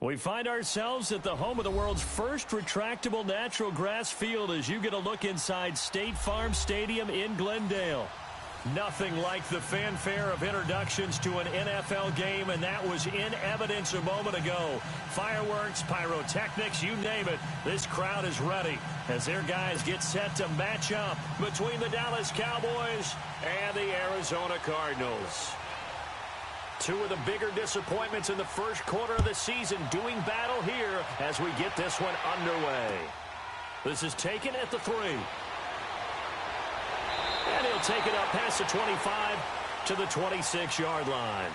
We find ourselves at the home of the world's first retractable natural grass field as you get a look inside State Farm Stadium in Glendale. Nothing like the fanfare of introductions to an NFL game, and that was in evidence a moment ago. Fireworks, pyrotechnics, you name it. This crowd is ready as their guys get set to match up between the Dallas Cowboys and the Arizona Cardinals. Two of the bigger disappointments in the first quarter of the season doing battle here as we get this one underway. This is taken at the 3. And he'll take it up past the 25 to the 26-yard line.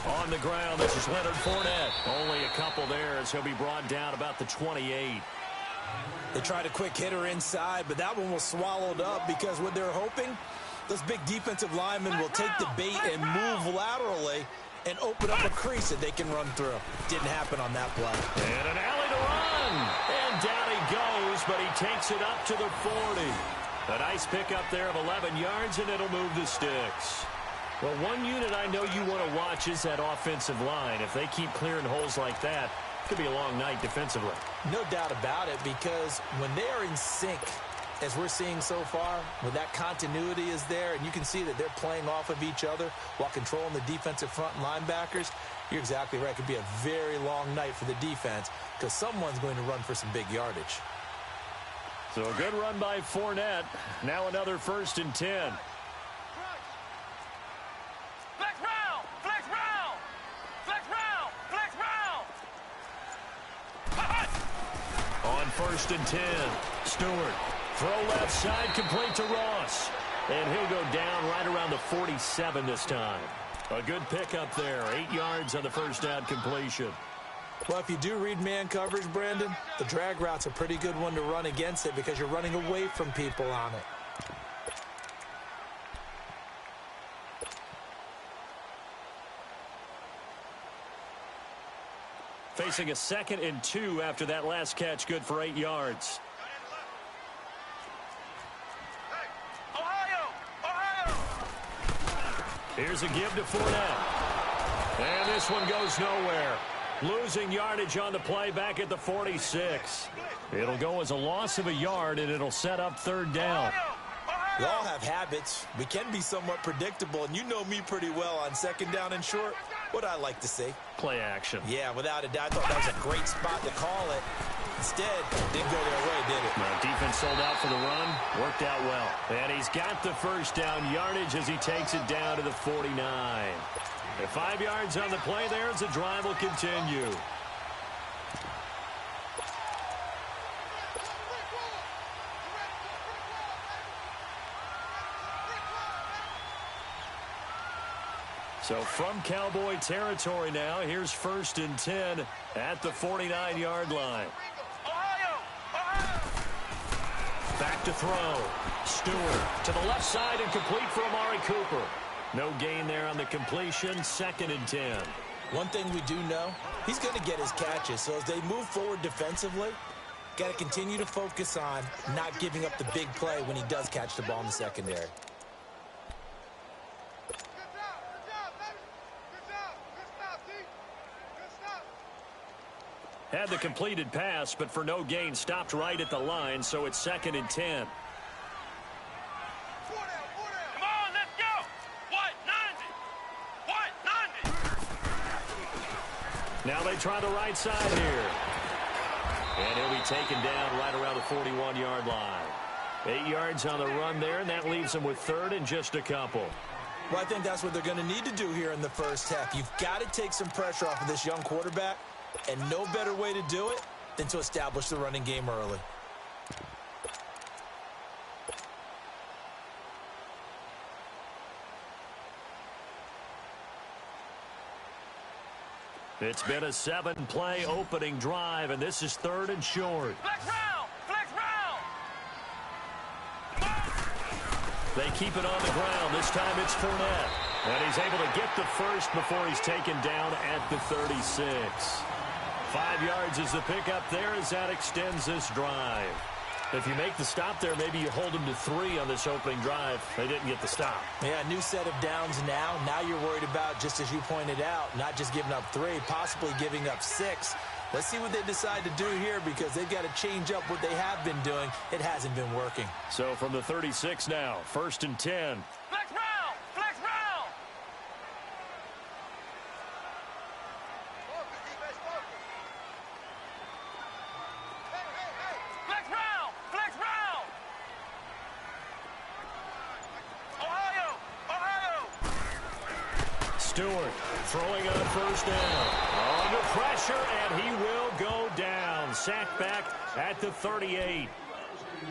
On the ground, this is Leonard Fournette. Only a couple there as he'll be brought down about the 28. They tried a quick hitter inside, but that one was swallowed up because what they're hoping, those big defensive linemen will take the bait and move laterally and open up a crease that they can run through. Didn't happen on that play. And an alley to run. And down he goes, but he takes it up to the 40. A nice pickup there of 11 yards, and it'll move the sticks. Well, one unit I know you want to watch is that offensive line. If they keep clearing holes like that, it could be a long night defensively. No doubt about it, because when they are in sync, as we're seeing so far, when that continuity is there, and you can see that they're playing off of each other while controlling the defensive front linebackers, you're exactly right. It could be a very long night for the defense because someone's going to run for some big yardage. So a good run by Fournette. Now another 1st and 10. On 1st and 10, Stewart. Throw left side, complete to Ross. And he'll go down right around the 47 this time. A good pickup there. 8 yards on the first down completion. Well, if you do read man coverage, Brandon, the drag route's a pretty good one to run against it because you're running away from people on it. Facing a 2nd and 2 after that last catch, good for 8 yards. Here's a give to Fournette. And this one goes nowhere. Losing yardage on the play back at the 46. It'll go as a loss of a yard, and it'll set up 3rd down. We all have habits. We can be somewhat predictable, and you know me pretty well on 2nd down and short. What I like to see. Play action. Yeah, without a doubt. I thought that was a great spot to call it. Instead, didn't go their way, did it? Well, defense sold out for the run. Worked out well. And he's got the 1st down yardage as he takes it down to the 49. And 5 yards on the play there as the drive will continue. So from Cowboy territory now, here's 1st and 10 at the 49-yard line. Back to throw. Stewart to the left side and complete for Amari Cooper. No gain there on the completion. 2nd and 10. One thing we do know, he's going to get his catches. So as they move forward defensively, got to continue to focus on not giving up the big play when he does catch the ball in the secondary. Had the completed pass, but for no gain, stopped right at the line, so it's 2nd and 10. Come on, let's go! What? 90! Now they try the right side here. And he'll be taken down right around the 41-yard line. 8 yards on the run there, and that leaves him with 3rd and just a couple. Well, I think that's what they're going to need to do here in the first half. You've got to take some pressure off of this young quarterback. And no better way to do it than to establish the running game early. It's been a 7-play opening drive, and this is 3rd and short. Flex round! Flex round! They keep it on the ground. This time it's Fournette. And he's able to get the first before he's taken down at the 36. 5 yards is the pickup there as that extends this drive. If you make the stop there, maybe you hold them to 3 on this opening drive. They didn't get the stop. Yeah, new set of downs now. Now you're worried about, just as you pointed out, not just giving up 3, possibly giving up 6. Let's see what they decide to do here because they've got to change up what they have been doing. It hasn't been working. So from the 36 now, 1st and 10. Flex round! Flex round! Flex round! Flex round! Ohio! Ohio! Stewart throwing on 1st down. Under pressure, and he will go down. Sacked back at the 38.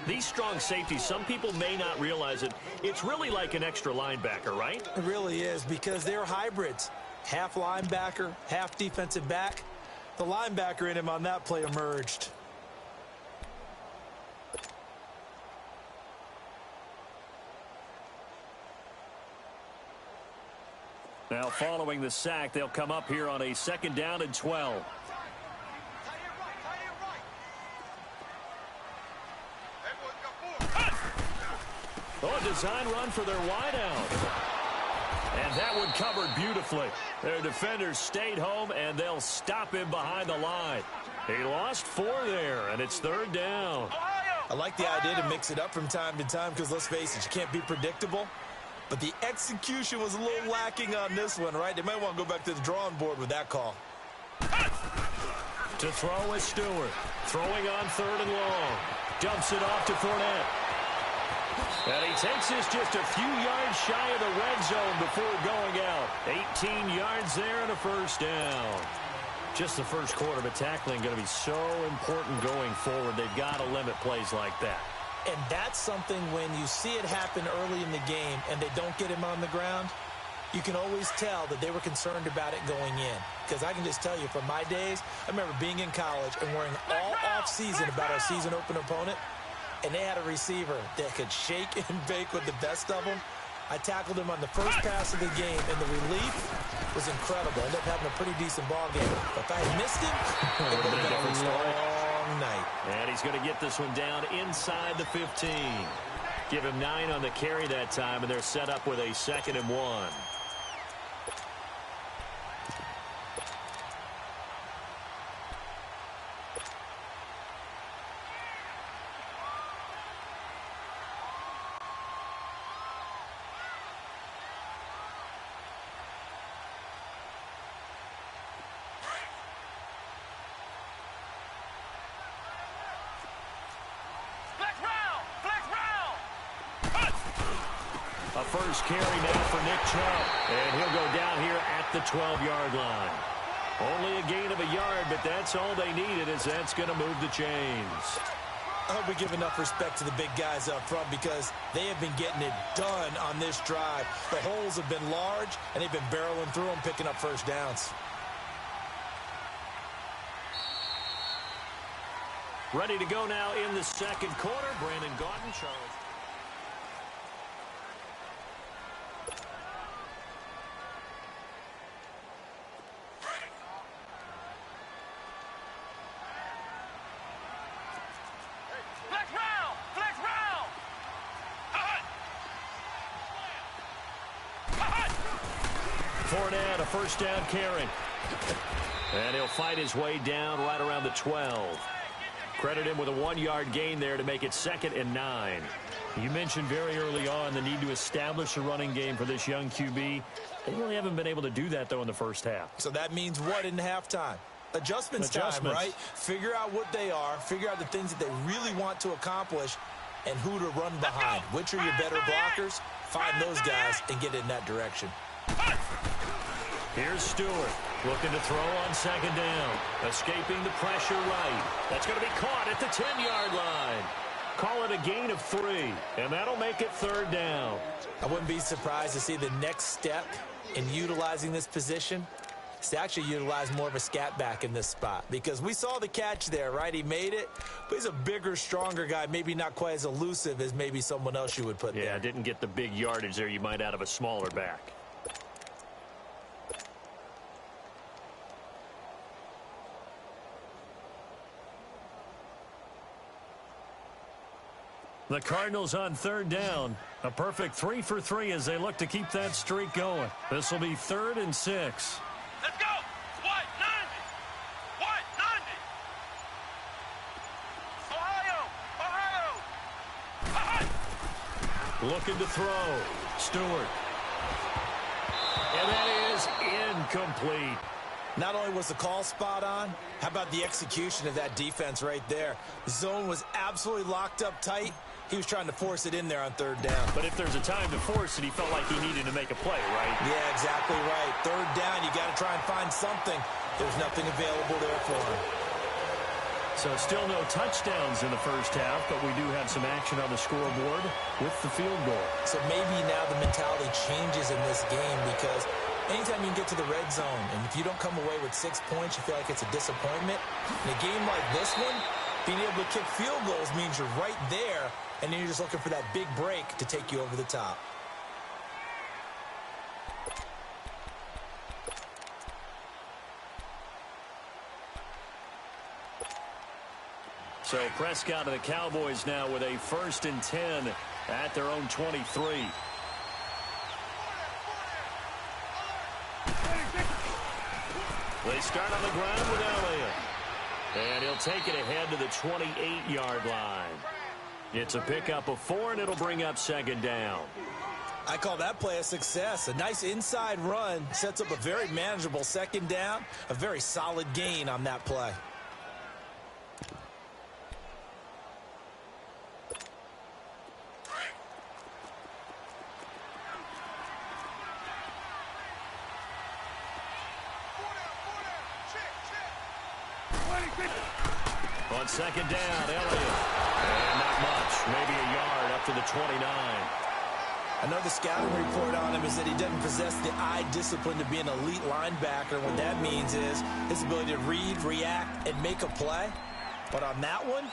These strong safeties, some people may not realize it. It's really like an extra linebacker, right? It really is because they're hybrids. Half linebacker, half defensive back. The linebacker in him on that play emerged. Now following the sack, they'll come up here on a 2nd down and 12. Oh, a design run for their wideout. And that one covered beautifully. Their defenders stayed home, and they'll stop him behind the line. He lost 4 there, and it's 3rd down. I like the idea to mix it up from time to time because, let's face it, you can't be predictable. But the execution was a little lacking on this one, right? They might want to go back to the drawing board with that call. To throw is Stewart. Throwing on 3rd and long. Dumps it off to Fournette. And he takes this just a few yards shy of the red zone before going out. 18 yards there and a 1st down. Just the first quarter, but tackling going to be so important going forward. They've got to limit plays like that. And that's something when you see it happen early in the game and they don't get him on the ground, you can always tell that they were concerned about it going in. Because I can just tell you from my days, I remember being in college and worrying all off-season about our season opener opponent, and they had a receiver that could shake and bake with the best of them. I tackled him on the first pass of the game, and the relief was incredible. I ended up having a pretty decent ball game. But if I had missed him, it would have been a long night. And he's going to get this one down inside the 15. Give him 9 on the carry that time, and they're set up with a 2nd and 1. A first carry now for Nick Chubb. And he'll go down here at the 12-yard line. Only a gain of a yard, but that's all they needed, as that's going to move the chains. I hope we give enough respect to the big guys up front because they have been getting it done on this drive. The holes have been large, and they've been barreling through them, picking up first downs. Ready to go now in the second quarter. Brandon Gaudin, Charles. Fournette, a first down carry. And he'll fight his way down right around the 12. Credit him with a 1-yard gain there to make it 2nd and 9. You mentioned very early on the need to establish a running game for this young QB. They really haven't been able to do that, though, in the first half. So that means what in halftime? Adjustments time, right? Figure out what they are, figure out the things that they really want to accomplish, and who to run behind. Which are your better blockers? Find those guys and get in that direction. Here's Stewart looking to throw on 2nd down. Escaping the pressure right. That's going to be caught at the 10-yard line. Call it a gain of 3, and that'll make it 3rd down. I wouldn't be surprised to see the next step in utilizing this position is to actually utilize more of a scat back in this spot, because we saw the catch there, right? He made it, but he's a bigger, stronger guy, maybe not quite as elusive as maybe someone else you would put there. Yeah, didn't get the big yardage there you might out of a smaller back. The Cardinals on third down. A perfect 3 for 3 as they look to keep that streak going. This will be 3rd and 6. Let's go. White 90. White 90. Ohio. Looking to throw. Stewart. And that is incomplete. Not only was the call spot on, how about the execution of that defense right there? The zone was absolutely locked up tight. He was trying to force it in there on third down. But if there's a time to force it, he felt like he needed to make a play, right? Yeah, exactly right. Third down, you got to try and find something. There's nothing available there for him. So still no touchdowns in the first half, but we do have some action on the scoreboard with the field goal. So maybe now the mentality changes in this game, because anytime you can get to the red zone, and if you don't come away with 6 points, you feel like it's a disappointment. In a game like this one, being able to kick field goals means you're right there, and then you're just looking for that big break to take you over the top. So Prescott and the Cowboys now with a 1st and 10 at their own 23. They start on the ground with Elliott. And he'll take it ahead to the 28-yard line. It's a pickup of 4, and it'll bring up 2nd down. I call that play a success. A nice inside run sets up a very manageable 2nd down. A very solid gain on that play. On 2nd down, Elliott. And not much. Maybe a yard up to the 29. I know the scouting report on him is that he doesn't possess the eye discipline to be an elite linebacker. What that means is his ability to read, react, and make a play. But on that one,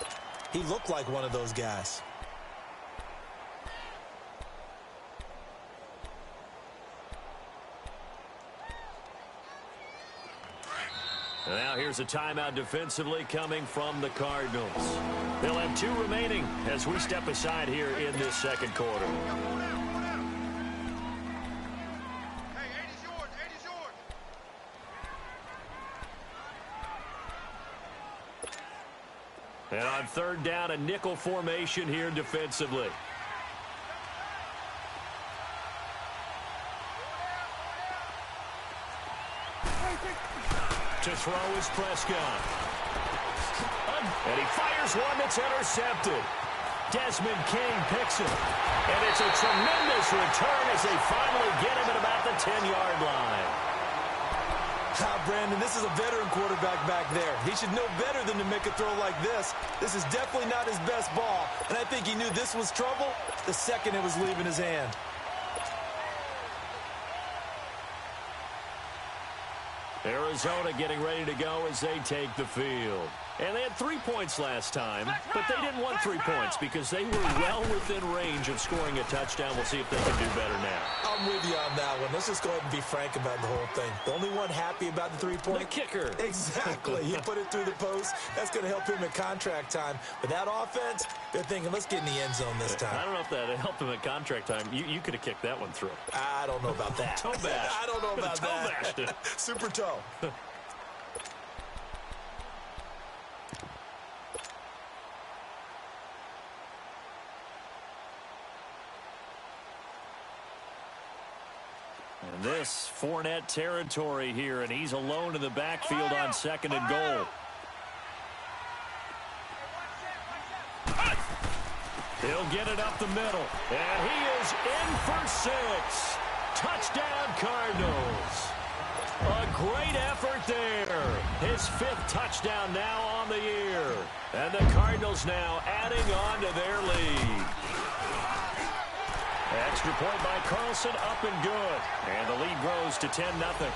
he looked like one of those guys. Now here's a timeout defensively coming from the Cardinals. They'll have 2 remaining as we step aside here in this 2nd quarter. Hey, 80's yours. 80's yours. And on 3rd down, a nickel formation here defensively. To throw is Prescott. And he fires one that's intercepted. Desmond King picks it. And it's a tremendous return as they finally get him at about the 10-yard line. Brandon, this is a veteran quarterback back there. He should know better than to make a throw like this. This is definitely not his best ball. And I think he knew this was trouble the second it was leaving his hand. Arizona getting ready to go as they take the field. And they had 3 points last time, but they didn't want 3 points because they were well within range of scoring a touchdown. We'll see if they can do better now. I'm with you on that one. Let's just go ahead and be frank about the whole thing. The only one happy about the 3-point? The kicker. Exactly. He put it through the post. That's going to help him at contract time. But that offense, they're thinking, let's get in the end zone this time. I don't know if that helped him at contract time. You could have kicked that one through. I don't know about that. Toe bash. I don't know about toe that. bashed it. Super toe. And this Fournette territory here, and he's alone in the backfield on 2nd and goal. He'll get it up the middle, and he is in for 6. Touchdown, Cardinals. A great effort there. His 5th touchdown now on the year. And the Cardinals now adding on to their lead. Extra point by Carlson, up and good. And the lead grows to 10-0.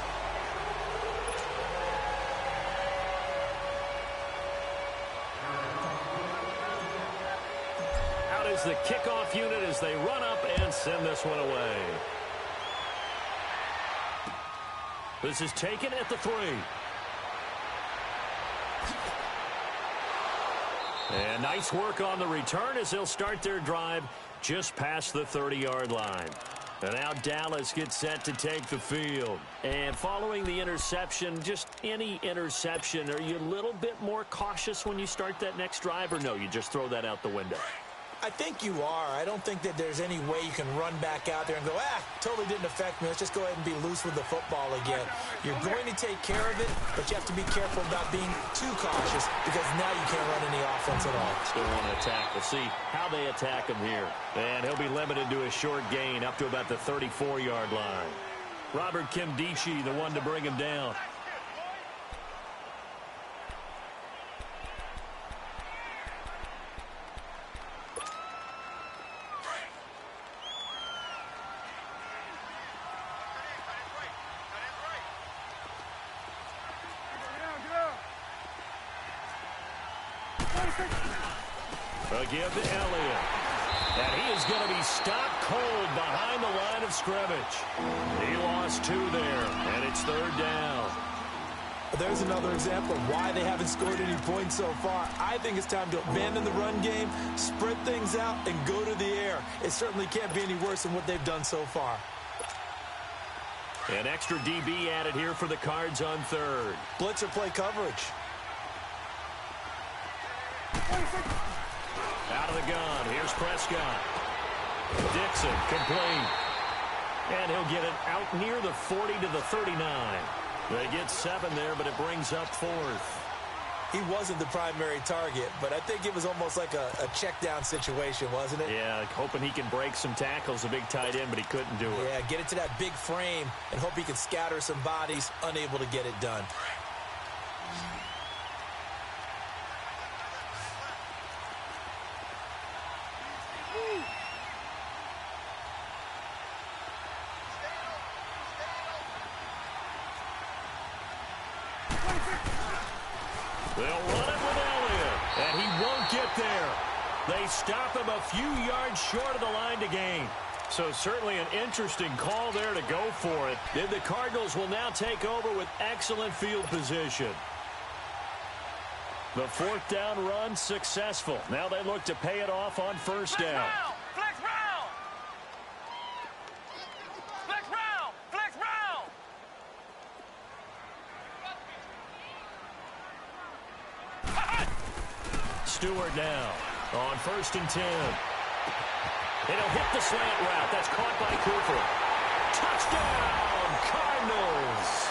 is the kickoff unit as they run up and send this one away. This is taken at the 3. And nice work on the return as they'll start their drive just past the 30-yard line. And now Dallas gets set to take the field. And following the interception, just any interception, are you a little bit more cautious when you start that next drive, or no, you just throw that out the window? I think you are. I don't think that there's any way you can run back out there and go, totally didn't affect me. Let's just go ahead and be loose with the football again. You're going to take care of it, but you have to be careful about being too cautious because now you can't run any offense at all. Still want to attack. We'll see how they attack him here. And he'll be limited to a short gain up to about the 34-yard line. Robert Kimdichie, the one to bring him down. A give to Elliott. And he is going to be stopped cold behind the line of scrimmage. He lost 2 there, and it's 3rd down. There's another example of why they haven't scored any points so far. I think it's time to abandon the run game, spread things out, and go to the air. It certainly can't be any worse than what they've done so far. An extra DB added here for the Cards on 3rd. Blitzer play coverage. Out of the gun. Here's Prescott. Dixon complete. And he'll get it out near the 40 to the 39. They get 7 there, but it brings up 4th. He wasn't the primary target, but I think it was almost like a check down situation, wasn't it? Yeah, hoping he can break some tackles, a big tight end, but he couldn't do it. Yeah, get it to that big frame and hope he can scatter some bodies, unable to get it done. They'll run it with Elliott, and he won't get there. They stop him a few yards short of the line to gain. So certainly an interesting call there to go for it. Then the Cardinals will now take over with excellent field position. The 4th down run successful. Now they look to pay it off on 1st down. Flex round! Flex round! Flex round! Stewart now on 1st and 10. And he'll hit the slant route. That's caught by Cooper. Touchdown, Cardinals!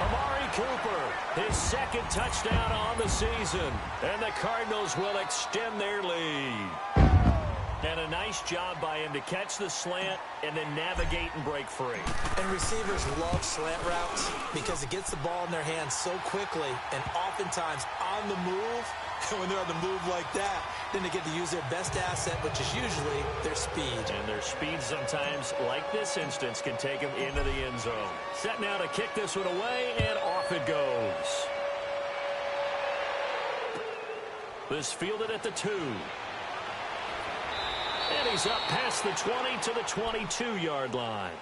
Amari Cooper, his 2nd touchdown on the season. And the Cardinals will extend their lead. And a nice job by him to catch the slant and then navigate and break free. And receivers love slant routes because it gets the ball in their hands so quickly and oftentimes on the move. And when they're on the move like that, then they get to use their best asset, which is usually their speed. And their speed sometimes, like this instance, can take them into the end zone. Set now to kick this one away, and off it goes. This fielded at the 2. And he's up past the 20 to the 22-yard line.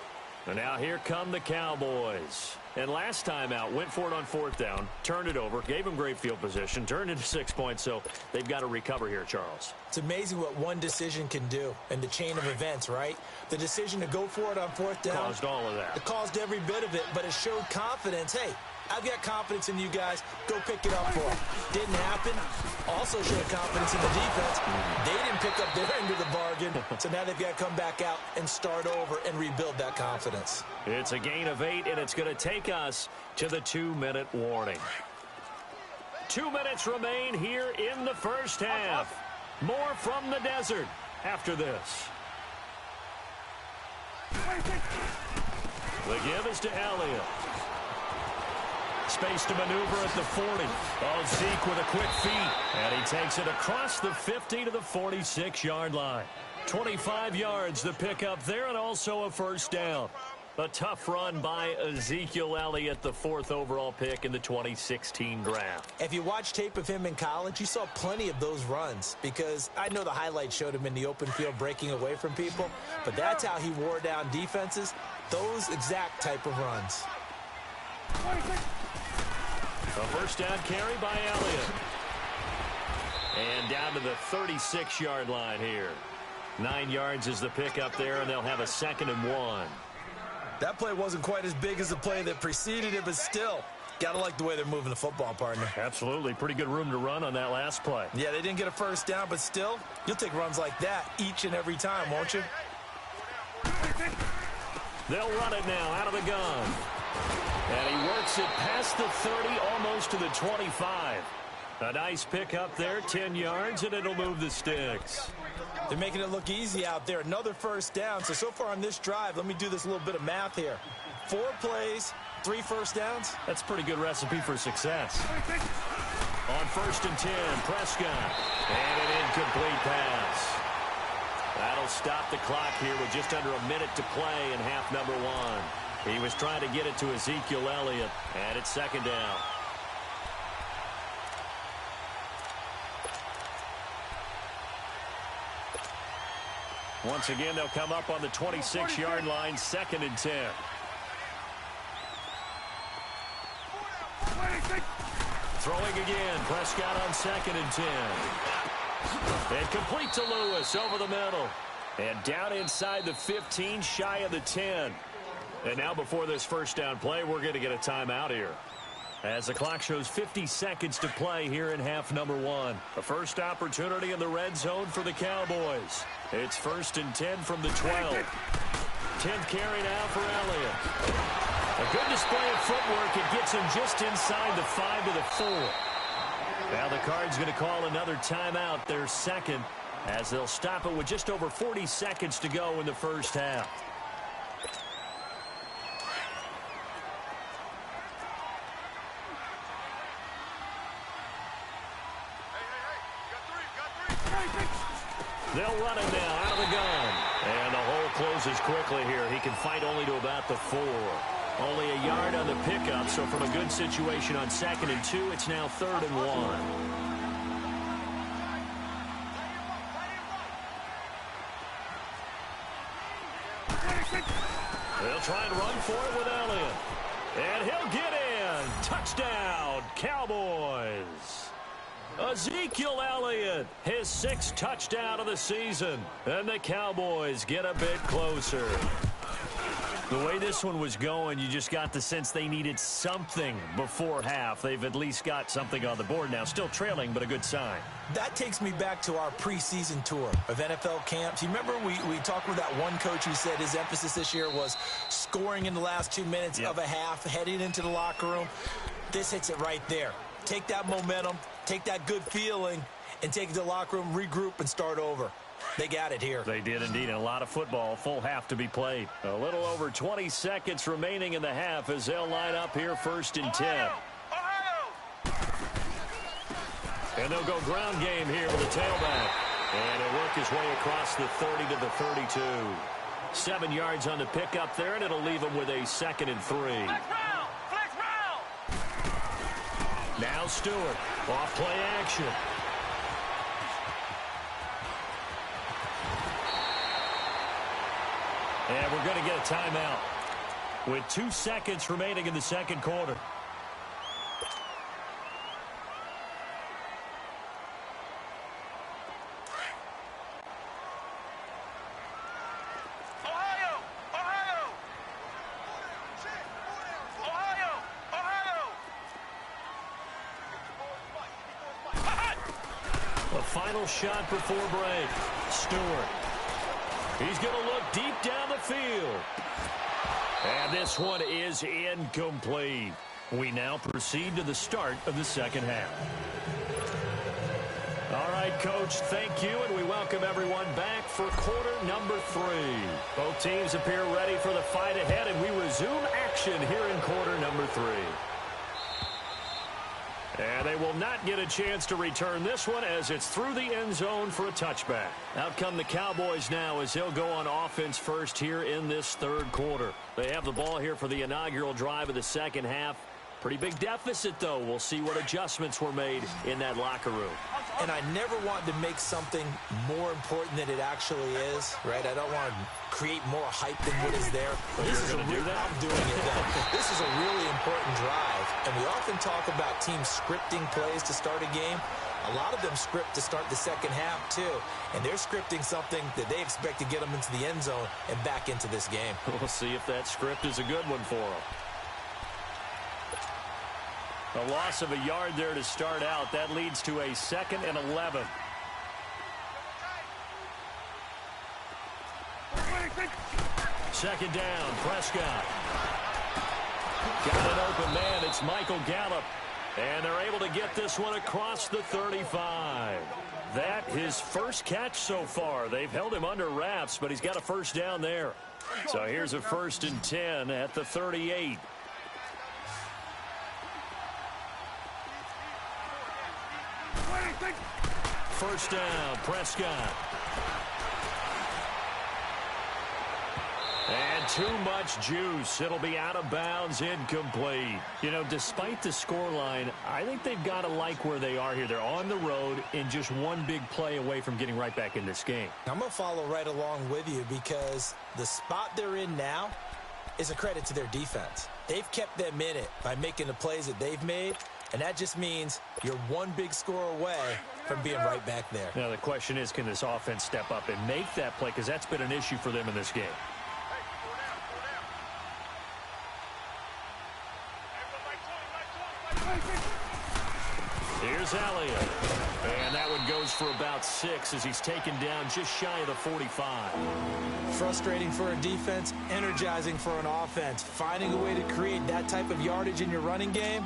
And now here come the Cowboys. And last time out, went for it on 4th down, turned it over, gave him great field position, turned into 6 points, so they've got to recover here, Charles. It's amazing what one decision can do in the chain of events, right? The decision to go for it on 4th down. Caused all of that. It caused every bit of it, but it showed confidence. Hey, I've got confidence in you guys. Go pick it up for them. Didn't happen. Also showed confidence in the defense. They didn't pick up their end of the bargain, so now they've got to come back out and start over and rebuild that confidence. It's a gain of 8, and it's going to take us to the 2-minute warning. 2 minutes remain here in the first half. More from the desert after this. The give is to Elliott. Space to maneuver at the 40. Oh, Zeke with a quick feed. And he takes it across the 50 to the 46-yard line. 25 yards the pickup there, and also a 1st down. A tough run by Ezekiel Elliott, the 4th overall pick in the 2016 draft. If you watch tape of him in college, you saw plenty of those runs because I know the highlights showed him in the open field breaking away from people, but that's how he wore down defenses, those exact type of runs. A first down carry by Elliott. And down to the 36-yard line here. 9 yards is the pickup there, and they'll have a 2nd and 1. That play wasn't quite as big as the play that preceded it, but still, got to like the way they're moving the football, partner. Absolutely. Pretty good room to run on that last play. Yeah, they didn't get a first down, but still, you'll take runs like that each and every time, won't you? They'll run it now out of the gun. And he works it past the 30, almost to the 25. A nice pickup there, 10 yards, and it'll move the sticks. They're making it look easy out there. Another first down. So far on this drive, let me do this little bit of math here. 4 plays, 3 first downs. That's a pretty good recipe for success. On 1st and 10, Prescott. And an incomplete pass. That'll stop the clock here with just under a minute to play in half number 1. He was trying to get it to Ezekiel Elliott, and it's 2nd down. Once again, they'll come up on the 26-yard line, 2nd and 10. Throwing again, Prescott on 2nd and 10. And complete to Lewis over the middle. And down inside the 15, shy of the 10. And now before this first down play, we're going to get a timeout here. As the clock shows 50 seconds to play here in half number 1. The first opportunity in the red zone for the Cowboys. It's 1st and 10 from the 12. 10th carry now for Elliott. A good display of footwork. It gets him just inside the 5 to the 4. Now the Cards going to call another timeout, their 2nd, as they'll stop it with just over 40 seconds to go in the first half. They'll run it now out of the gun. And the hole closes quickly here. He can fight only to about the 4. Only a yard on the pickup, so from a good situation on 2nd and 2, it's now 3rd and 1. They'll try and run for it with Elliott. And he'll get in. Touchdown, Cowboys. Ezekiel Elliott, his 6th touchdown of the season. And the Cowboys get a bit closer. The way this one was going, you just got the sense they needed something before half. They've at least got something on the board now. Still trailing, but a good sign. That takes me back to our preseason tour of NFL camps. You remember we talked with that one coach who said his emphasis this year was scoring in the last 2 minutes of a half, heading into the locker room. This hits it right there. Take that momentum, take that good feeling, and take it to the locker room, regroup, and start over. They got it here. They did indeed. And a lot of football, full half to be played. A little over 20 seconds remaining in the half as they'll line up here 1st and 10. And they'll go ground game here with the tailback. And he'll work his way across the 30 to the 32. 7 yards on the pickup there, and it'll leave him with a 2nd and 3. Now Stewart, off play action. And we're going to get a timeout with 2 seconds remaining in the 2nd quarter. Final shot before break. Stewart. He's going to look deep down the field. And this one is incomplete. We now proceed to the start of the 2nd half. All right, Coach, thank you, and we welcome everyone back for quarter number 3. Both teams appear ready for the fight ahead, and we resume action here in quarter number 3. And they will not get a chance to return this one as it's through the end zone for a touchback. Out come the Cowboys now as they'll go on offense first here in this third quarter. They have the ball here for the inaugural drive of the second half. Pretty big deficit, though. We'll see what adjustments were made in that locker room. And I never want to make something more important than it actually is, right? I don't want to create more hype than what is there. But this you're is going to do that? I'm doing it, though. This is a really important drive, and we often talk about teams scripting plays to start a game. A lot of them script to start the second half, too. And they're scripting something that they expect to get them into the end zone and back into this game. We'll see if that script is a good one for them. A loss of a yard there to start out. That leads to a 2nd and 11. Second down, Prescott. Got an open man. It's Michael Gallup. And they're able to get this one across the 35. That his first catch so far. They've held him under wraps, but he's got a first down there. So here's a 1st and 10 at the 38. First down, Prescott. And too much juice. It'll be out of bounds, incomplete. You know, despite the scoreline, I think they've got to like where they are here. They're on the road and just one big play away from getting right back in this game. I'm going to follow right along with you because the spot they're in now is a credit to their defense. They've kept them in it by making the plays that they've made, and that just means you're one big score away from being right back there. Now, the question is, can this offense step up and make that play? Because that's been an issue for them in this game. Here's Elliott. And that one goes for about 6 as he's taken down just shy of the 45. Frustrating for a defense, energizing for an offense. Finding a way to create that type of yardage in your running game,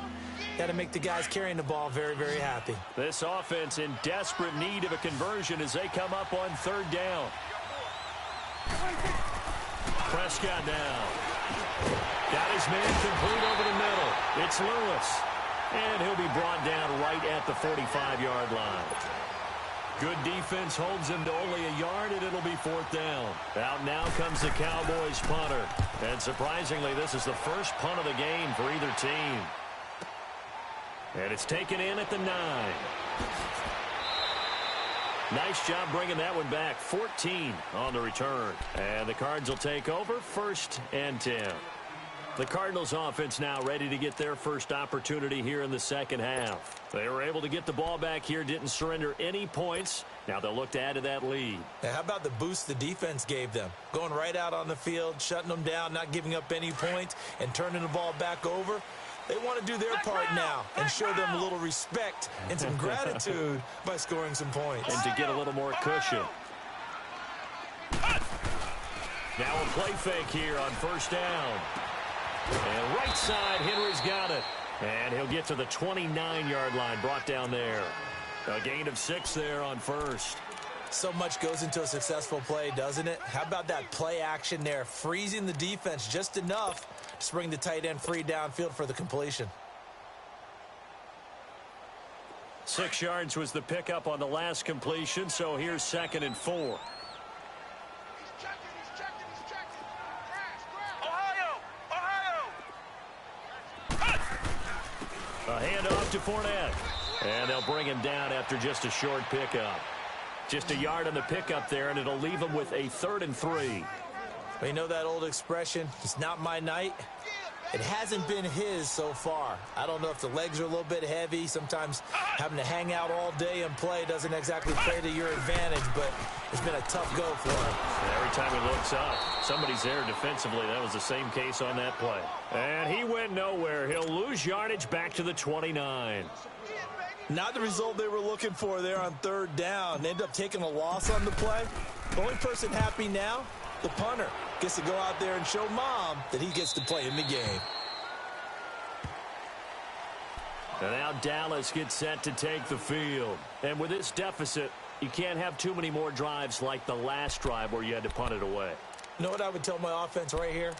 got to make the guys carrying the ball very, very happy. This offense in desperate need of a conversion as they come up on 3rd down. Prescott now. Got his man complete over the middle. It's Lewis. And he'll be brought down right at the 45-yard line. Good defense holds him to only a yard, and it'll be 4th down. Out now comes the Cowboys punter. And surprisingly, this is the first punt of the game for either team. And it's taken in at the 9. Nice job bringing that one back. 14 on the return. And the Cards will take over 1st and 10. The Cardinals offense now ready to get their first opportunity here in the second half. They were able to get the ball back here, didn't surrender any points. Now they'll look to add to that lead. Now, how about the boost the defense gave them? Going right out on the field, shutting them down, not giving up any points, and turning the ball back over. They want to do their part now and show them a little respect and some gratitude by scoring some points. And to get a little more cushion. Now a play fake here on 1st down. And right side, Henry's got it. And he'll get to the 29-yard line, brought down there. A gain of 6 there on 1st. So much goes into a successful play, doesn't it? How about that play action there, freezing the defense just enough to bring the tight end free downfield for the completion. 6 yards was the pickup on the last completion, so here's 2nd and 4. A handoff to Fournette. And they'll bring him down after just a short pickup. Just a yard on the pickup there, and it'll leave him with a 3rd and 3. You know that old expression, it's not my night? It hasn't been his so far. I don't know if the legs are a little bit heavy. Sometimes having to hang out all day and play doesn't exactly play to your advantage, but it's been a tough go for him. And every time he looks up, somebody's there defensively. That was the same case on that play. And he went nowhere. He'll lose yardage back to the 29. Not the result they were looking for there on 3rd down. They end up taking a loss on the play. The only person happy now, the punter, gets to go out there and show Mom that he gets to play in the game. And now Dallas gets set to take the field. And with this deficit, you can't have too many more drives like the last drive where you had to punt it away. You know what I would tell my offense right here?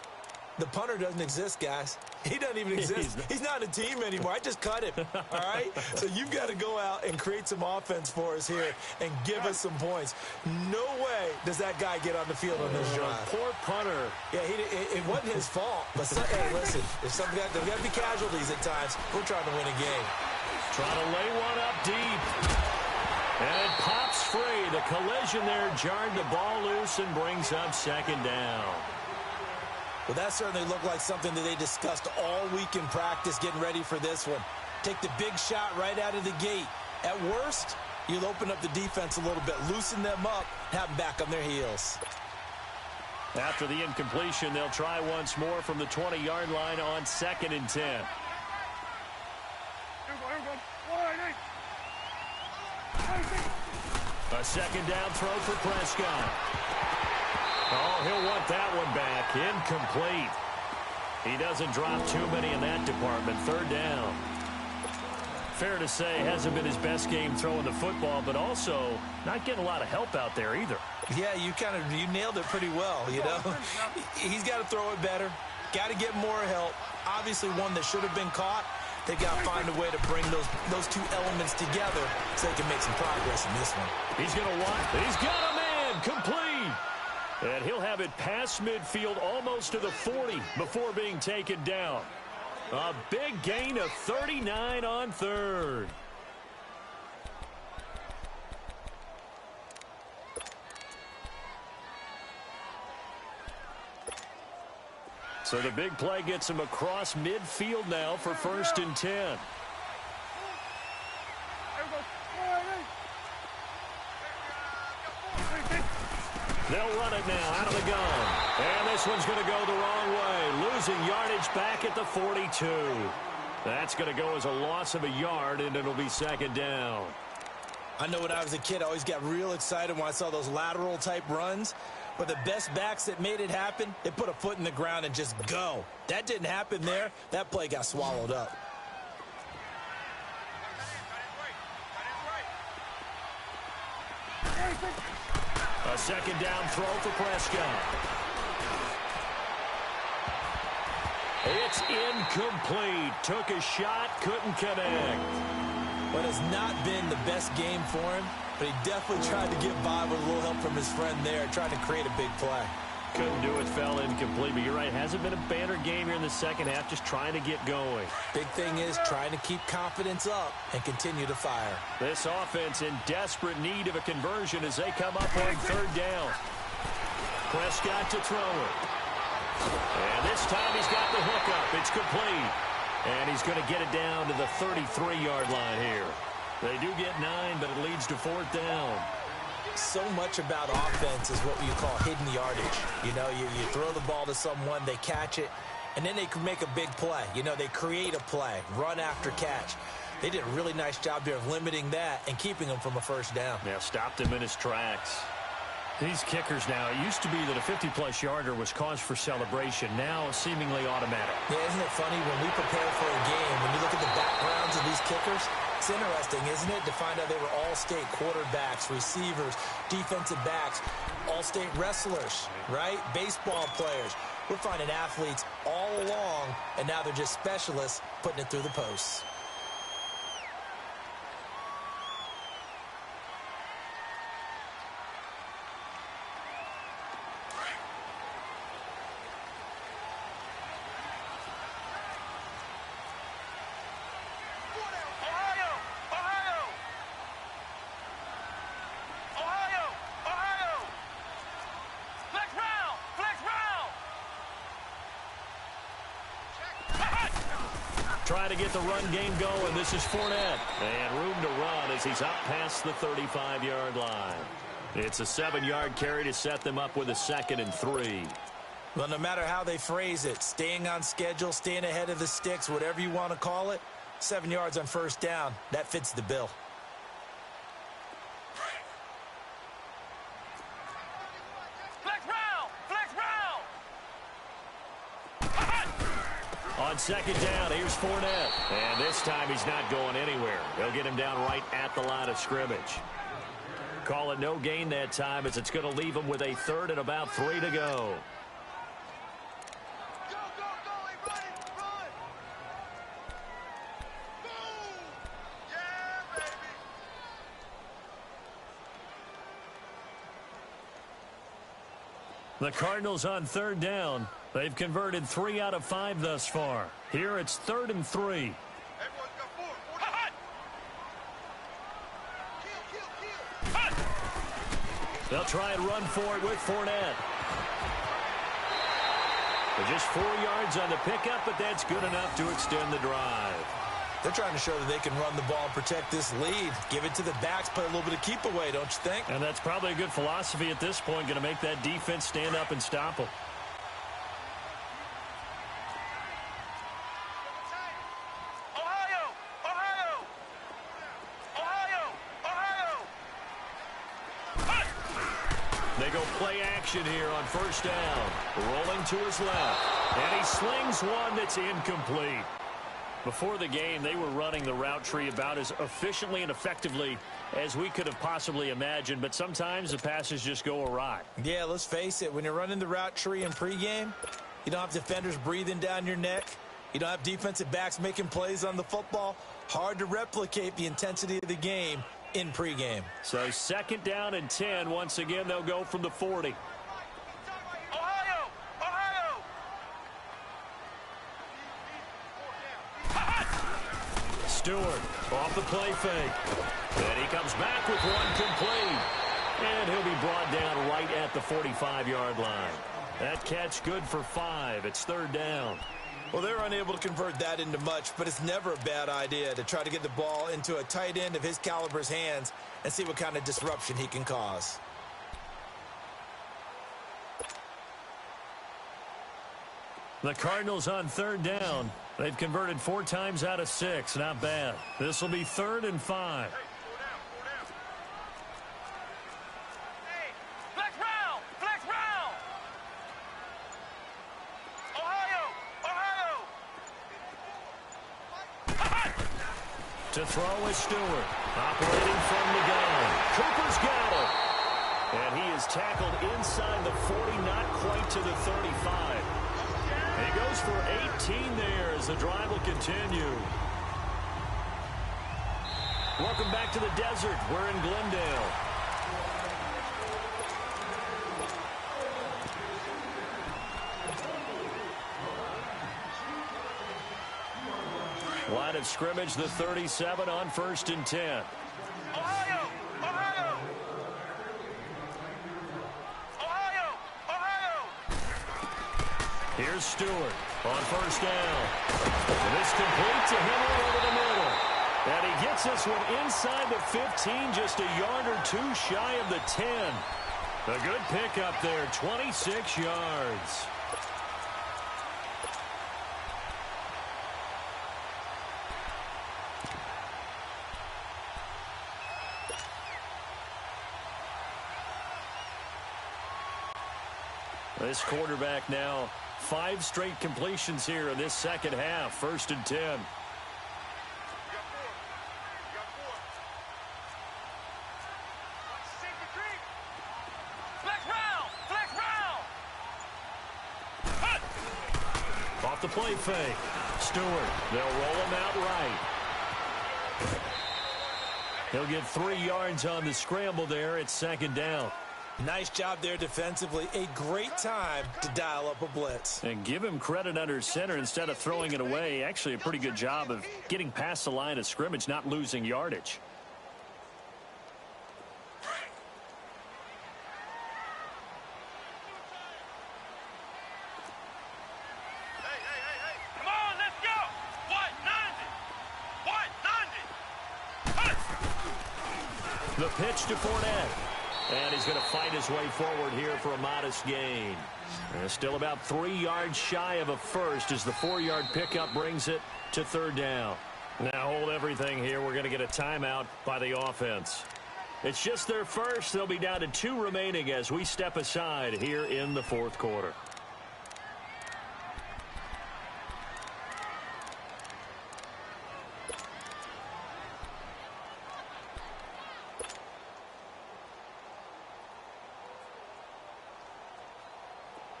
The punter doesn't exist, guys. He doesn't even exist. He's not a team anymore. I just cut him, all right? So you've got to go out and create some offense for us here and give us some points. No way does that guy get on the field on this drive. Poor punter. Yeah, it wasn't his fault. But, hey, listen, there's got to be casualties at times. We're trying to win a game. Trying to lay one up deep. And it pops free. The collision there jarred the ball loose and brings up second down. Well, that certainly looked like something that they discussed all week in practice getting ready for this one. Take the big shot right out of the gate. At worst, you'll open up the defense a little bit, loosen them up, have them back on their heels. After the incompletion, they'll try once more from the 20-yard line on 2nd and 10. A second down throw for Prescott. Oh, he'll want that one back. Incomplete. He doesn't drop too many in that department. 3rd down. Fair to say, hasn't been his best game throwing the football, but also not getting a lot of help out there either. Yeah, you nailed it pretty well, you know. He's got to throw it better. Got to get more help. Obviously one that should have been caught. They got to find a way to bring those two elements together so they can make some progress in this one. He's going to want. He's got a man. Complete. And he'll have it past midfield almost to the 40 before being taken down. A big gain of 39 on 3rd. So the big play gets him across midfield now for 1st and 10. They'll run it now out of the gun. And this one's going to go the wrong way. Losing yardage back at the 42. That's going to go as a loss of a yard, and it'll be 2nd down. I know when I was a kid, I always got real excited when I saw those lateral-type runs. But the best backs that made it happen, they put a foot in the ground and just go. That didn't happen there. That play got swallowed up. A second down throw for Prescott. It's incomplete. Took a shot, couldn't connect. But it's not been the best game for him, but he definitely tried to get by with a little help from his friend there, trying to create a big play. Couldn't do it, fell incomplete, but you're right, hasn't been a banner game here in the second half, just trying to get going. Big thing is trying to keep confidence up and continue to fire. This offense in desperate need of a conversion as they come up on 3rd down. Prescott to throw it. And this time he's got the hook up. It's complete. And he's going to get it down to the 33-yard line here. They do get 9, but it leads to 4th down. So much about offense is what you call hidden yardage. You know, you throw the ball to someone, they catch it, and then they can make a big play. You know, they create a play, run after catch. They did a really nice job there of limiting that and keeping him from a 1st down. Yeah, stopped him in his tracks. These kickers now, it used to be that a 50-plus yarder was cause for celebration. Now, seemingly automatic. Yeah, isn't it funny when we prepare for a game, when you look at the backgrounds of these kickers, it's interesting, isn't it, to find out they were all-state quarterbacks, receivers, defensive backs, all-state wrestlers, right? Baseball players. We're finding athletes all along, and now they're just specialists putting it through the posts. Trying to get the run game going. This is Fournette. And room to run as he's out past the 35-yard line. It's a 7-yard carry to set them up with a 2nd and 3. Well, no matter how they phrase it, staying on schedule, staying ahead of the sticks, whatever you want to call it, 7 yards on 1st down, that fits the bill. On 2nd down, here's Fournette. And this time he's not going anywhere. They'll get him down right at the line of scrimmage. Call it no gain that time as it's going to leave him with a 3rd and about 3 to go. The Cardinals on third down. They've converted 3 out of 5 thus far. Here it's 3rd and 3. Everyone's got 4. Hot! Kill. They'll try and run for it with Fournette. They're just 4 yards on the pickup, but that's good enough to extend the drive. They're trying to show that they can run the ball and protect this lead. Give it to the backs, play a little bit of keep away, don't you think? And that's probably a good philosophy at this point, going to make that defense stand up and stop them. Ohio! Ohio! Ohio! Ohio! Hot! They go play action here on first down. Rolling to his left. And he slings one that's incomplete. Before the game, they were running the route tree about as efficiently and effectively as we could have possibly imagined, but sometimes the passes just go awry. Yeah, let's face it. When you're running the route tree in pregame, you don't have defenders breathing down your neck. You don't have defensive backs making plays on the football. Hard to replicate the intensity of the game in pregame. So 2nd down and 10. Once again, they'll go from the 40. Ohio! Ohio! Stewart off the play fake. And he comes back with one complete. And he'll be brought down right at the 45-yard line. That catch good for 5. It's 3rd down. Well, they're unable to convert that into much, but it's never a bad idea to try to get the ball into a tight end of his caliber's hands and see what kind of disruption he can cause. The Cardinals on 3rd down. They've converted 4 times out of 6. Not bad. This will be 3rd and 5. Hey, flex round! Flex round! Ohio! Ohio! To throw is Stewart. Operating from the gun. Cooper's got it. And he is tackled inside the 40, not quite to the 35. He goes for 18 there as the drive will continue. Welcome back to the desert. We're in Glendale. Line of scrimmage, the 37 on 1st and 10. Ohio! Ohio! Ohio! Ohio! Here's Stewart on 1st down. And it's complete to him all over the middle. And he gets this one inside the 15, just a yard or 2 shy of the 10. A good pickup there, 26 yards. This quarterback now 5 straight completions here in this second half. 1st and 10. You got 4. Sink the creek! Flex round! Flex round! Hot! Off the play fake. Stewart. They'll roll him out right. He'll get 3 yards on the scramble there. It's 2nd down. Nice job there defensively. A great time to dial up a blitz. And give him credit under center instead of throwing it away. Actually a pretty good job of getting past the line of scrimmage, not losing yardage. Hey! Come on, let's go! What? 90! What? 90! Hot! The pitch to Fournette. And he's going to fight his way forward here for a modest gain. And still about 3 yards shy of a first as the 4-yard pickup brings it to 3rd down. Now hold everything here. We're going to get a timeout by the offense. It's just their first. They'll be down to 2 remaining as we step aside here in the 4th quarter.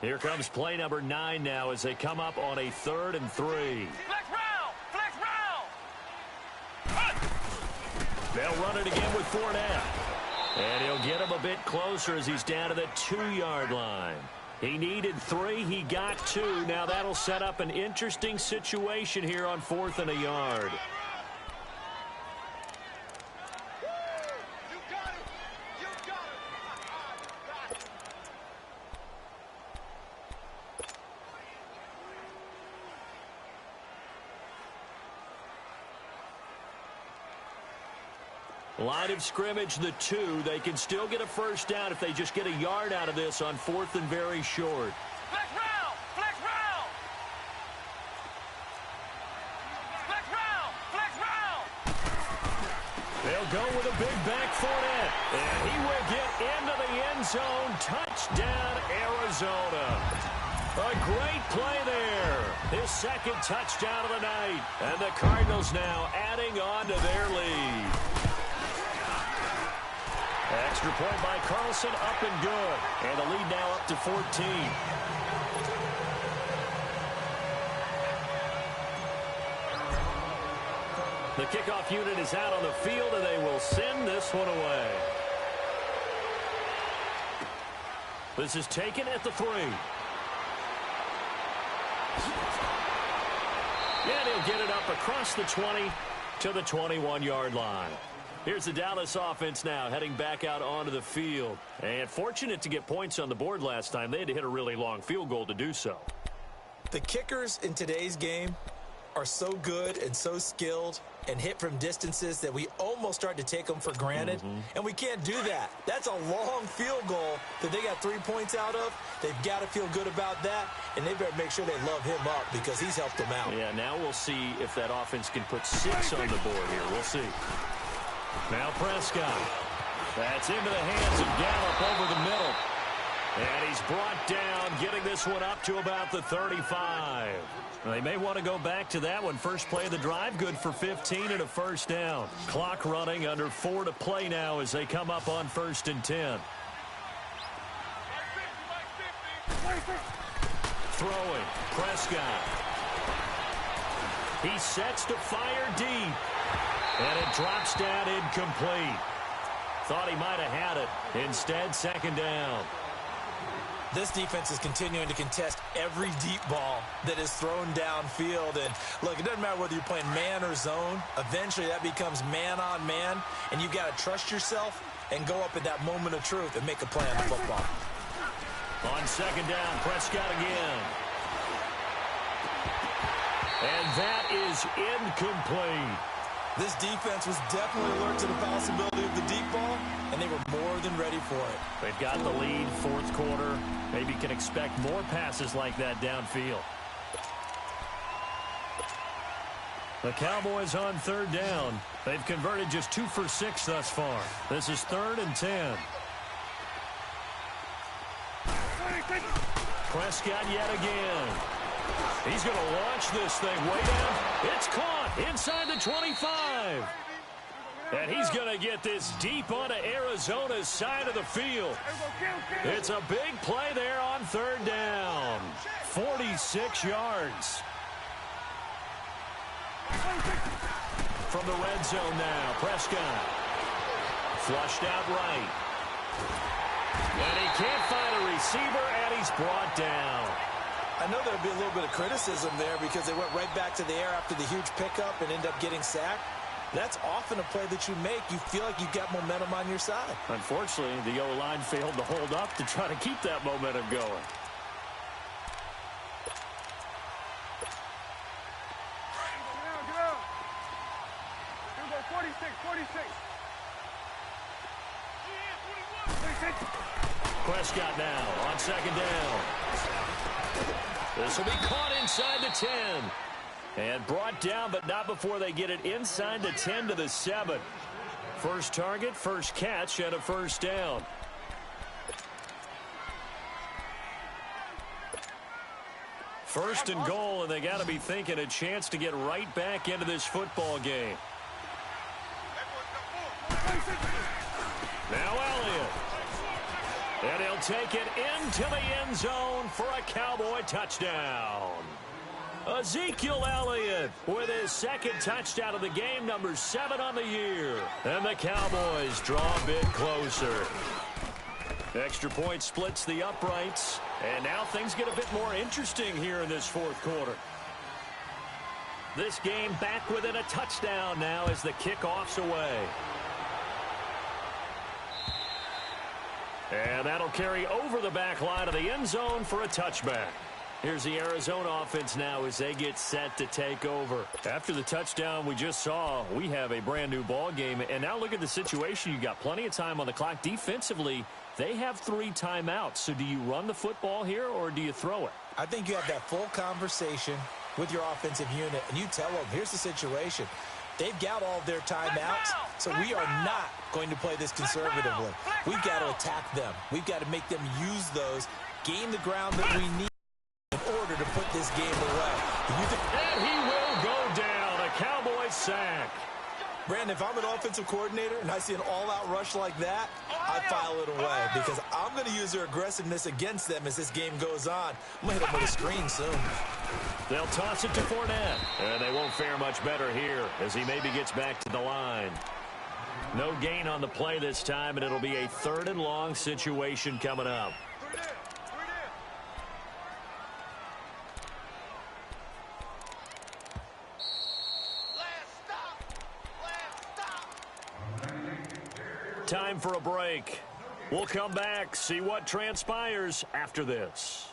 Here comes play number 9 now as they come up on a 3rd and 3. Flex round! Flex round! Hot! They'll run it again with Fournette. And he'll get him a bit closer as he's down to the 2-yard line. He needed 3. He got 2. Now that'll set up an interesting situation here on 4th and a yard. Line of scrimmage, the 2. They can still get a first down if they just get a yard out of this on 4th and very short. Flex round! Flex round! Flex round! Flex round! They'll go with a big back Fournette. And he will get into the end zone. Touchdown, Arizona. A great play there. His second touchdown of the night. And the Cardinals now adding on to their lead. Extra point by Carlson, up and good. And the lead now up to 14. The kickoff unit is out on the field, and they will send this one away. This is taken at the 3. And he'll get it up across the 20 to the 21-yard line. Here's the Dallas offense now heading back out onto the field. And fortunate to get points on the board last time. They had to hit a really long field goal to do so. The kickers in today's game are so good and so skilled and hit from distances that we almost start to take them for granted. And we can't do that. That's a long field goal that they got 3 points out of. They've got to feel good about that, and they better make sure they love him up because he's helped them out. Yeah, now we'll see if that offense can put 6 on the board here. We'll see. Now Prescott. That's into the hands of Gallup over the middle. And he's brought down, getting this one up to about the 35. They may want to go back to that one. First play of the drive, good for 15 and a first down. Clock running, under 4 to play now as they come up on 1st and 10. Throwing, Prescott. He sets to fire deep. And it drops down incomplete. Thought he might have had it. Instead, 2nd down. This defense is continuing to contest every deep ball that is thrown downfield. And, look, it doesn't matter whether you're playing man or zone. Eventually, that becomes man on man. And you've got to trust yourself and go up at that moment of truth and make a play on the football. On 2nd down, Prescott again. And that is incomplete. This defense was definitely alert to the possibility of the deep ball, and they were more than ready for it. They've got the lead, 4th quarter. Maybe can expect more passes like that downfield. The Cowboys on 3rd down. They've converted just 2 for 6 thus far. This is 3rd and 10. Prescott yet again. He's going to launch this thing way down. It's caught inside the 25. And he's going to get this deep onto Arizona's side of the field. It's a big play there on 3rd down. 46 yards. From the red zone now, Prescott. Flushed out right. And he can't find a receiver, and he's brought down. I know there'll be a little bit of criticism there because they went right back to the air after the huge pickup and ended up getting sacked. That's often a play that you make. You feel like you've got momentum on your side. Unfortunately, the O-line failed to hold up to try to keep that momentum going. Prescott now on 2nd down. This will be caught inside the 10. And brought down, but not before they get it inside the 10 to the 7. First target, first catch, and a first down. First and goal, and they got to be thinking a chance to get right back into this football game. Now Elliott. And he'll take it into the end zone for a Cowboy touchdown. Ezekiel Elliott with his 2nd touchdown of the game, number 7 on the year. And the Cowboys draw a bit closer. Extra point splits the uprights. And now things get a bit more interesting here in this fourth quarter. This game back within a touchdown now as the kickoff's away. And that'll carry over the back line of the end zone for a touchback. Here's the Arizona offense now as they get set to take over. After the touchdown we just saw, we have a brand new ball game. And now look at the situation. You got plenty of time on the clock. Defensively, they have 3 timeouts. So do you run the football here or do you throw it? I think you have that full conversation with your offensive unit, and you tell them, here's the situation. They've got all of their timeouts, so we are not going to play this conservatively. We've got to attack them. We've got to make them use those, gain the ground that we need in order to put this game away. And he will go down. A Cowboys sack. Brandon, if I'm an offensive coordinator and I see an all-out rush like that, I file it away because I'm going to use their aggressiveness against them as this game goes on. I'm going to hit them with a screen soon. They'll toss it to Fournette. And they won't fare much better here as he maybe gets back to the line. No gain on the play this time, and it'll be a 3rd and long situation coming up. Time for a break. We'll come back, see what transpires after this.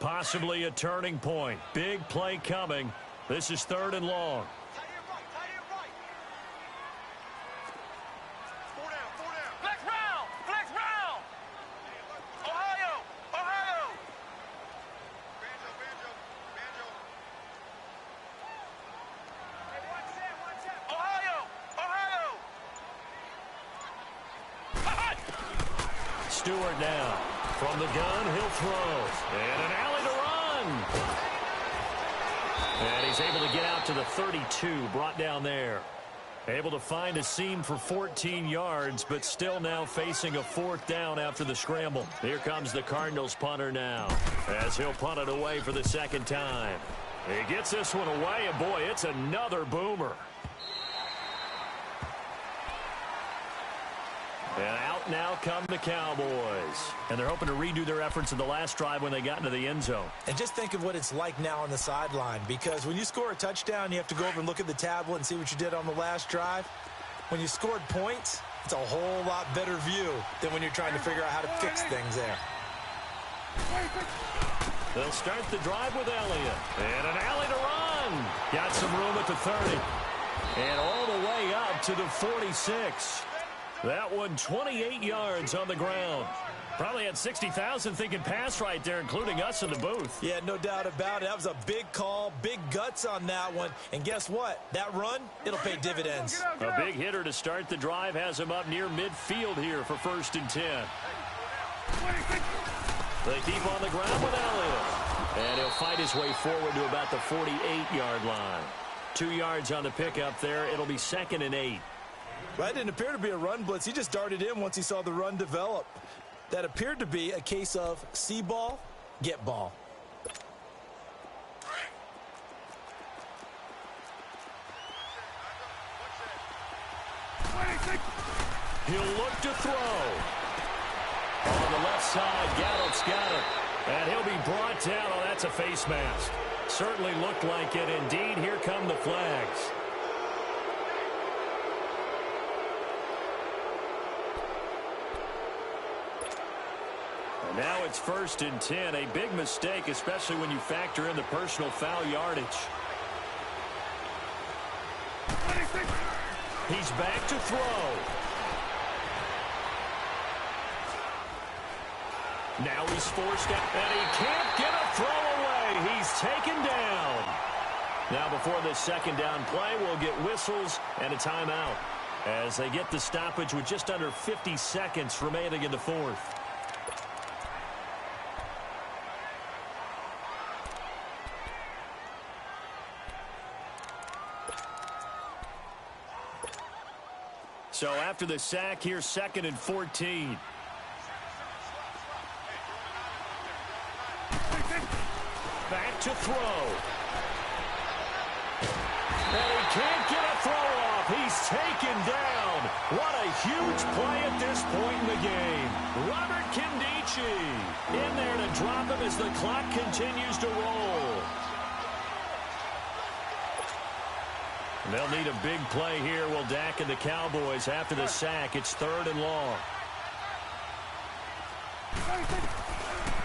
Possibly a turning point. Big play coming. This is 3rd and long. Stewart now. From the gun, he'll throw. And an alley to run. And he's able to get out to the 32, brought down there. Able to find a seam for 14 yards, but still now facing a 4th down after the scramble. Here comes the Cardinals punter now, as he'll punt it away for the 2nd time. He gets this one away, and boy, it's another boomer. And out now come the Cowboys. And they're hoping to redo their efforts in the last drive when they got into the end zone. And just think of what it's like now on the sideline, because when you score a touchdown, you have to go over and look at the tablet and see what you did on the last drive. When you scored points, it's a whole lot better view than when you're trying to figure out how to fix things there. They'll start the drive with Elliott. And an alley to run. Got some room at the 30. And all the way up to the 46. That one 28 yards on the ground. Probably had 60,000 thinking pass right there, including us in the booth. Yeah, no doubt about it. That was a big call, big guts on that one. And guess what? That run, it'll pay dividends. A big hitter to start the drive has him up near midfield here for 1st and 10. They keep on the ground with Elliott. And he'll fight his way forward to about the 48-yard line. 2 yards on the pickup there. It'll be 2nd and 8. Well, that didn't appear to be a run blitz. He just darted in once he saw the run develop. That appeared to be a case of see ball, get ball. He'll look to throw. On the left side, Gallup's got it. And he'll be brought down. Oh, that's a face mask. Certainly looked like it. Indeed, here come the flags. Now it's 1st and 10. A big mistake, especially when you factor in the personal foul yardage. He's back to throw. Now he's forced out, and he can't get a throw away. He's taken down. Now before this 2nd down play, we'll get whistles and a timeout as they get the stoppage with just under 50 seconds remaining in the 4th. So after the sack, here's 2nd and 14. Back to throw. And he can't get a throw off. He's taken down. What a huge play at this point in the game. Robert Kimdichie in there to drop him as the clock continues to roll. They'll need a big play here. Will Dak and the Cowboys after the sack. It's 3rd and long.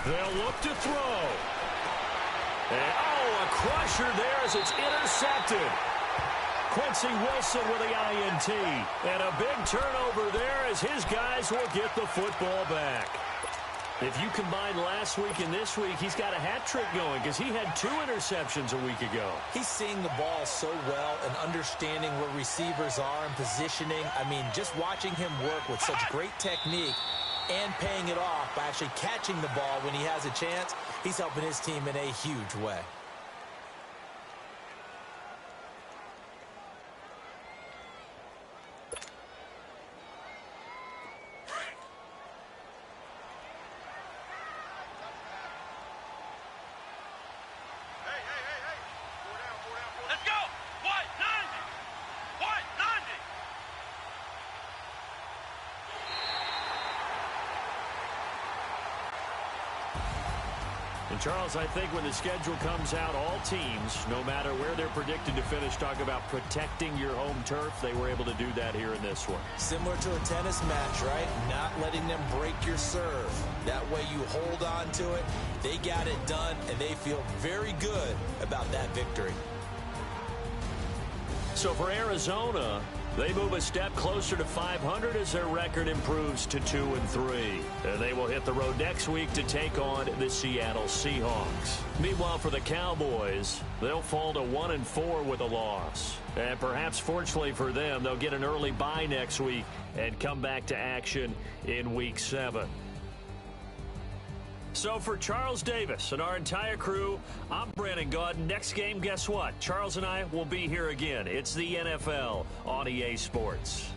They'll look to throw. And, a crusher there as it's intercepted. Quincy Wilson with the INT. And a big turnover there as his guys will get the football back. If you combine last week and this week, he's got a hat trick going because he had 2 interceptions a week ago. He's seeing the ball so well and understanding where receivers are and positioning. I mean, just watching him work with such great technique and paying it off by actually catching the ball when he has a chance, he's helping his team in a huge way. Let's go. White 90. White 90. And Charles, I think when the schedule comes out, all teams, no matter where they're predicted to finish, talk about protecting your home turf. They were able to do that here in this one. Similar to a tennis match, right? Not letting them break your serve. That way you hold on to it. They got it done, and they feel very good about that victory. So for Arizona, they move a step closer to 500 as their record improves to 2-3. And they will hit the road next week to take on the Seattle Seahawks. Meanwhile, for the Cowboys, they'll fall to 1-4 with a loss. And perhaps fortunately for them, they'll get an early bye next week and come back to action in Week 7. So for Charles Davis and our entire crew, I'm Brandon Gaudin. Next game, guess what? Charles and I will be here again. It's the NFL on EA Sports.